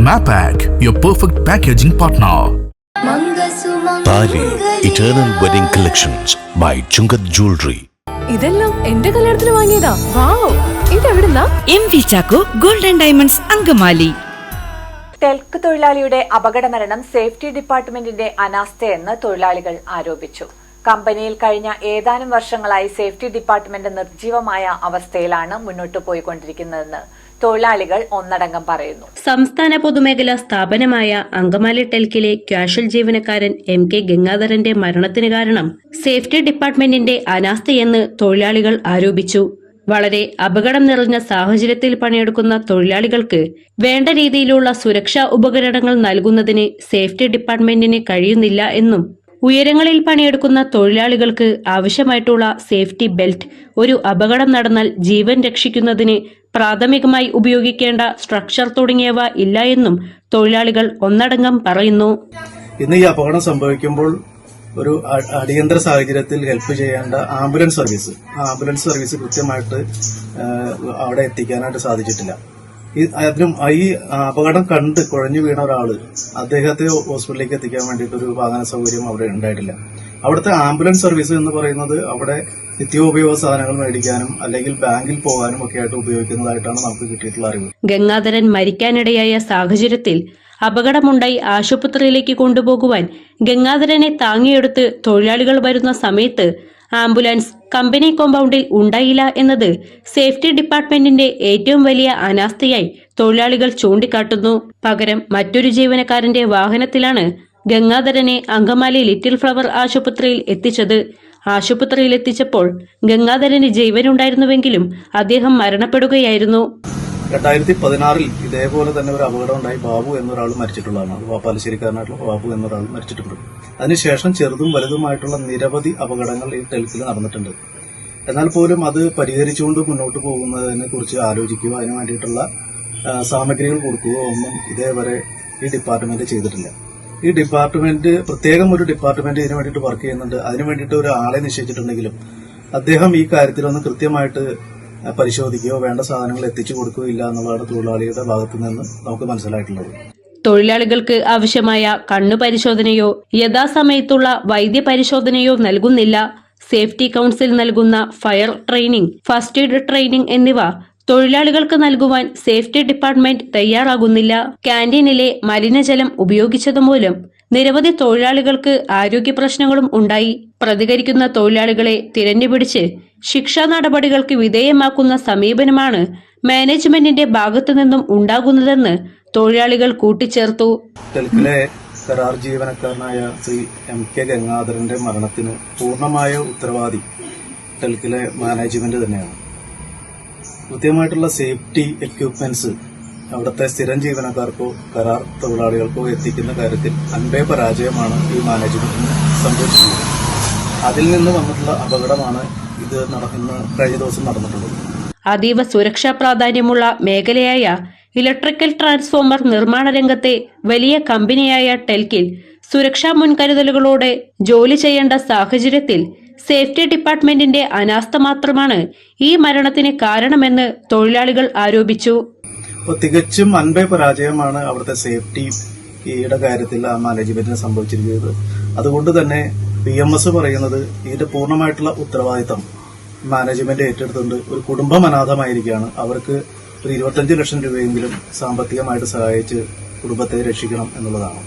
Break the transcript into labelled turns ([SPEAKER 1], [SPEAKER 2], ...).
[SPEAKER 1] Mapak, your perfect packaging partner.
[SPEAKER 2] Thali eternal wedding collections by Chungath jewellery.
[SPEAKER 3] ഇതെല്ലാം എന്റെ കല്യാണത്തിന് വാങ്ങിയതാ. വാവ്, ഇതെവിടുന്നാ?
[SPEAKER 4] MV Chacko golden diamonds Angamaly.
[SPEAKER 5] TELK തൊഴിലാളിയുടെ അപകടമരണം സേഫ്റ്റി ഡിപ്പാർട്ട്മെന്റിന്റെ അനാസ്ഥയെന്ന് തൊഴിലാളികൾ ആരോപിച്ചു. കമ്പനിയിൽ കഴിഞ്ഞ ഏതാനും വർഷങ്ങളായി സേഫ്റ്റി ഡിപ്പാർട്ട്മെന്റ് നിർജ്ജീവമായ അവസ്ഥയിലാണ് മുന്നോട്ടു പോയിക്കൊണ്ടിരിക്കുന്നതെന്ന് തൊഴിലാളികൾ ഒന്നടങ്കം പറയുന്നു.
[SPEAKER 6] സംസ്ഥാന പൊതുമേഖലാ സ്ഥാപനമായ അങ്കമാലി ടെൽക്കിലെ ക്യാഷ്വൽ ജീവനക്കാരൻ MK ഗംഗാധരന്റെ മരണത്തിന് കാരണം സേഫ്റ്റി ഡിപ്പാർട്ട്മെന്റിന്റെ അനാസ്ഥയെന്ന് തൊഴിലാളികൾ ആരോപിച്ചു. വളരെ അപകടം നിറഞ്ഞ സാഹചര്യത്തിൽ പണിയെടുക്കുന്ന തൊഴിലാളികൾക്ക് വേണ്ട രീതിയിലുള്ള സുരക്ഷാ ഉപകരണങ്ങൾ നൽകുന്നതിന് സേഫ്റ്റി ഡിപ്പാർട്ട്മെന്റിന് കഴിയുന്നില്ല എന്നും ഉയരങ്ങളിൽ പണിയെടുക്കുന്ന തൊഴിലാളികൾക്ക് ആവശ്യമായിട്ടുള്ള സേഫ്റ്റി ബെൽറ്റ്, ഒരു അപകടം നടന്നാൽ ജീവൻ രക്ഷിക്കുന്നതിന് പ്രാഥമികമായി ഉപയോഗിക്കേണ്ട സ്ട്രക്ചർ തുടങ്ങിയവ ഇല്ല എന്നും തൊഴിലാളികൾ ഒന്നടങ്കം പറയുന്നു.
[SPEAKER 7] ഇന്ന് ഈ അപകടം സംഭവിക്കുമ്പോൾ ഒരു അടിയന്തര സാഹചര്യത്തിൽ ഹെൽപ്പ് ചെയ്യേണ്ട ആംബുലൻസ് സർവീസ് കൃത്യമായിട്ട് അവിടെ എത്തിക്കാനായിട്ട് സാധിച്ചിട്ടില്ല. ഈ അപകടം കണ്ട് കുഴഞ്ഞു വീണ ഒരാള് അദ്ദേഹത്തെ ഹോസ്പിറ്റലിലേക്ക് എത്തിക്കാൻ വേണ്ടിയിട്ട് ഒരു വാഹന സൗകര്യം അവിടെ ഉണ്ടായിട്ടില്ല. അവിടുത്തെ ആംബുലൻസ് സർവീസ് എന്ന് പറയുന്നത് അവിടെ നിത്യോപയോഗ സാധനങ്ങൾ മേടിക്കാനും അല്ലെങ്കിൽ ബാങ്കിൽ പോകാനും ഒക്കെ ആയിട്ട് ഉപയോഗിക്കുന്നതായിട്ടാണ് നമുക്ക് കിട്ടിയിട്ടുള്ള അറിവ്.
[SPEAKER 6] ഗംഗാധരൻ മരിക്കാനിടയായ സാഹചര്യത്തിൽ അപകടമുണ്ടായി ആശുപത്രിയിലേക്ക് കൊണ്ടുപോകുവാൻ ഗംഗാധരനെ താങ്ങിയെടുത്ത് തൊഴിലാളികൾ വരുന്ന സമയത്ത് ആംബുലൻസ് കമ്പനി കോമ്പൗണ്ടിൽ ഉണ്ടായില്ല എന്നത് സേഫ്റ്റി ഡിപ്പാർട്ട്മെന്റിന്റെ ഏറ്റവും വലിയ അനാസ്ഥയായി തൊഴിലാളികൾ ചൂണ്ടിക്കാട്ടുന്നു. പകരം മറ്റൊരു ജീവനക്കാരന്റെ വാഹനത്തിലാണ് ഗംഗാധരനെ അങ്കമാലി ലിറ്റിൽ ഫ്ലവർ ആശുപത്രിയിൽ എത്തിച്ചത്. ആശുപത്രിയിൽ എത്തിച്ചപ്പോൾ ഗംഗാധരന് ജീവനുണ്ടായിരുന്നുവെങ്കിലും അദ്ദേഹം മരണപ്പെടുകയായിരുന്നു.
[SPEAKER 7] 2016 ഇതേപോലെ തന്നെ ഒരു അപകടം ഉണ്ടായി. ബാബു എന്നൊരാൾ മരിച്ചിട്ടുള്ളതാണ്. പാലശ്ശേരിക്കാരനായിട്ടുള്ള ബാബു എന്നൊരാൾ മരിച്ചിട്ടുണ്ട്. അതിനുശേഷം ചെറുതും വലുതുമായിട്ടുള്ള നിരവധി അപകടങ്ങൾ ഈ ടെൽക്കിൽ നടന്നിട്ടുണ്ട്. എന്നാൽ പോലും അത് പരിഹരിച്ചുകൊണ്ട് മുന്നോട്ട് പോകുന്നതിനെ കുറിച്ച് ആലോചിക്കുക, അതിനു വേണ്ടിയിട്ടുള്ള സാമഗ്രികൾ കൊടുക്കുക ഒന്നും ഇതേവരെ ഈ ഡിപ്പാർട്ട്മെന്റ് ചെയ്തിട്ടില്ല. ഈ ഡിപ്പാർട്ട്മെന്റ് പ്രത്യേകം ഒരു ഡിപ്പാർട്ട്മെന്റ് ഇതിനു വേണ്ടിയിട്ട് വർക്ക് ചെയ്യുന്നുണ്ട്. അതിനു വേണ്ടിയിട്ട് ഒരു ആളെ നിശ്ചയിച്ചിട്ടുണ്ടെങ്കിലും അദ്ദേഹം ഈ കാര്യത്തിലൊന്നും കൃത്യമായിട്ട് പരിശോധിക്കുകയോ വേണ്ട സാധനങ്ങൾ എത്തിച്ചു കൊടുക്കുകയോ ഇല്ല എന്നുള്ളതാണ് തൊഴിലാളിയുടെ ഭാഗത്തു നിന്ന് നമുക്ക് മനസ്സിലായിട്ടുള്ളത്.
[SPEAKER 6] തൊഴിലാളികൾക്ക് ആവശ്യമായ കണ്ണു പരിശോധനയോ യഥാസമയത്തുള്ള വൈദ്യ പരിശോധനയോ നൽകുന്നില്ല. സേഫ്റ്റി കൌൺസിൽ നൽകുന്ന fire training, first aid training എന്നിവ തൊഴിലാളികൾക്ക് നൽകുവാൻ സേഫ്റ്റി ഡിപ്പാർട്ട്മെന്റ് തയ്യാറാകുന്നില്ല. ക്യാന്റീനിലെ മലിനജലം ഉപയോഗിച്ചതുമൂലം നിരവധി തൊഴിലാളികൾക്ക് ആരോഗ്യ പ്രശ്നങ്ങളും ഉണ്ടായി. പ്രതികരിക്കുന്ന തൊഴിലാളികളെ തിരഞ്ഞുപിടിച്ച് ശിക്ഷാ നടപടികൾക്ക് വിധേയമാക്കുന്ന സമീപനമാണ് മാനേജ്മെന്റിന്റെ ഭാഗത്തു നിന്നും ഉണ്ടാകുന്നതെന്ന് തൊഴിലാളികൾ കൂട്ടിച്ചേർത്തു.
[SPEAKER 7] ടെൽക്കിലെ കരാർ ജീവനക്കാരനായ ശ്രീ MK ഗംഗാധരന്റെ മരണത്തിന് പൂർണ്ണമായ ഉത്തരവാദി ടെൽക്കിലെ മാനേജ്മെന്റ് തന്നെയാണ്. കൃത്യമായിട്ടുള്ള സേഫ്റ്റി എക്യുപ്മെന്റ്സ് അവിടുത്തെ സ്ഥിരം ജീവനക്കാർക്കോ കരാർ തൊഴിലാളികൾക്കോ എത്തിക്കുന്ന കാര്യത്തിൽ അൻപേ പരാജയമാണ് ഈ മാനേജ്മെന്റിന് സംഭവിച്ചിട്ടുള്ളത്. അതിൽ നിന്ന് വന്നിട്ടുള്ള അപകടമാണ് ഇത് കഴിഞ്ഞ ദിവസം നടന്നിട്ടുള്ളത്.
[SPEAKER 6] അതീവ സുരക്ഷാ പ്രാധാന്യമുള്ള മേഖലയായ ഇലക്ട്രിക്കൽ ട്രാൻസ്ഫോമർ നിർമ്മാണ രംഗത്തെ വലിയ കമ്പനിയായ ടെൽക്കിൽ സുരക്ഷാ മുൻകരുതലുകളോടെ ജോലി ചെയ്യേണ്ട സാഹചര്യത്തിൽ സേഫ്റ്റി ഡിപ്പാർട്ട്മെന്റിന്റെ അനാസ്ഥ മാത്രമാണ് ഈ മരണത്തിന് കാരണമെന്ന് തൊഴിലാളികൾ ആരോപിച്ചു.
[SPEAKER 7] തികച്ചും അൻപേ പരാജയമാണ് അവിടുത്തെ സേഫ്റ്റിയുടെ കാര്യത്തിൽ ആ മാനേജ്മെന്റിന് സംഭവിച്ചിരിക്കുന്നത്. അതുകൊണ്ട് തന്നെ PMS പറയുന്നത് ഇതിന്റെ പൂർണ്ണമായിട്ടുള്ള ഉത്തരവാദിത്തം മാനേജ്മെന്റ് ഏറ്റെടുത്തുകൊണ്ട് ഒരു കുടുംബം അനാഥമായിരിക്കുകയാണ്. അവർക്ക് ഒരു 25 ലക്ഷം രൂപയെങ്കിലും സാമ്പത്തികമായിട്ട് സഹായിച്ച് കുടുംബത്തെ രക്ഷിക്കണം എന്നുള്ളതാണ്.